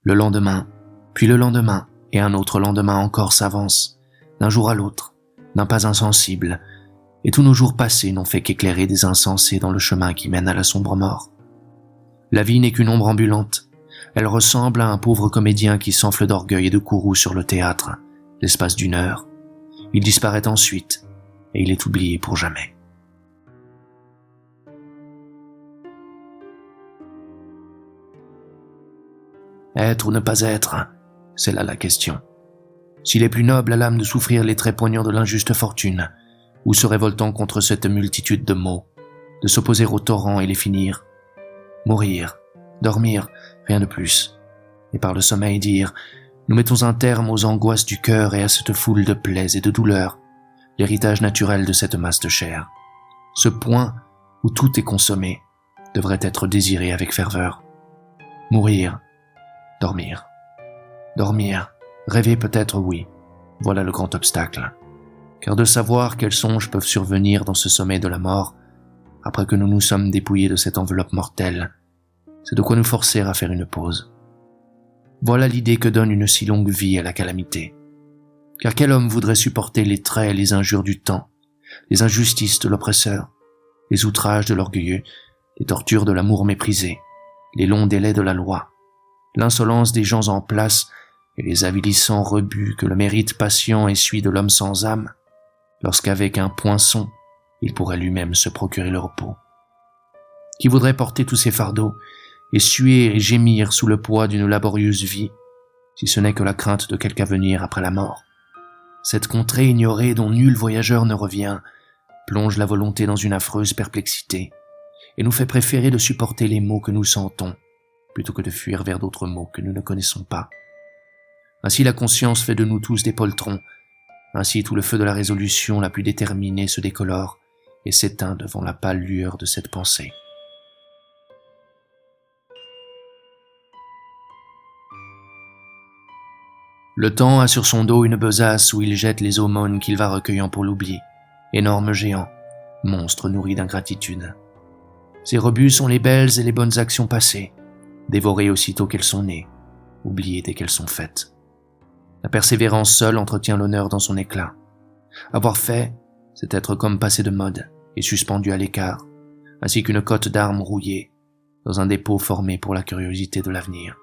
Le lendemain, puis le lendemain, et un autre lendemain encore s'avance, d'un jour à l'autre, d'un pas insensible, et tous nos jours passés n'ont fait qu'éclairer des insensés dans le chemin qui mène à la sombre mort. La vie n'est qu'une ombre ambulante. Elle ressemble à un pauvre comédien qui s'enfle d'orgueil et de courroux sur le théâtre, l'espace d'une heure. Il disparaît ensuite, et il est oublié pour jamais. Être ou ne pas être, c'est là la question. S'il est plus noble à l'âme de souffrir les traits poignants de l'injuste fortune, ou se révoltant contre cette multitude de maux, de s'opposer aux torrents et les finir, mourir, dormir, rien de plus, et par le sommeil dire « Nous mettons un terme aux angoisses du cœur et à cette foule de plaies et de douleurs, l'héritage naturel de cette masse de chair. Ce point où tout est consommé devrait être désiré avec ferveur. Mourir, dormir. Dormir, rêver peut-être oui, voilà le grand obstacle. Car de savoir quels songes peuvent survenir dans ce sommeil de la mort, après que nous nous sommes dépouillés de cette enveloppe mortelle, c'est de quoi nous forcer à faire une pause. Voilà l'idée que donne une si longue vie à la calamité. Car quel homme voudrait supporter les traits et les injures du temps, les injustices de l'oppresseur, les outrages de l'orgueilleux, les tortures de l'amour méprisé, les longs délais de la loi, l'insolence des gens en place et les avilissants rebuts que le mérite patient essuie de l'homme sans âme, lorsqu'avec un poinçon, il pourrait lui-même se procurer le repos. Qui voudrait porter tous ces fardeaux et suer et gémir sous le poids d'une laborieuse vie, si ce n'est que la crainte de quelque avenir après la mort? Cette contrée ignorée dont nul voyageur ne revient plonge la volonté dans une affreuse perplexité et nous fait préférer de supporter les maux que nous sentons plutôt que de fuir vers d'autres maux que nous ne connaissons pas. Ainsi la conscience fait de nous tous des poltrons, ainsi tout le feu de la résolution la plus déterminée se décolore et s'éteint devant la pâle lueur de cette pensée. Le temps a sur son dos une besace où il jette les aumônes qu'il va recueillant pour l'oubli, énorme géant, monstre nourri d'ingratitude. Ses rebuts sont les belles et les bonnes actions passées, dévorées aussitôt qu'elles sont nées, oubliées dès qu'elles sont faites. La persévérance seule entretient l'honneur dans son éclat. Avoir fait, c'est être comme passé de mode et suspendu à l'écart, ainsi qu'une cotte d'armes rouillée dans un dépôt formé pour la curiosité de l'avenir.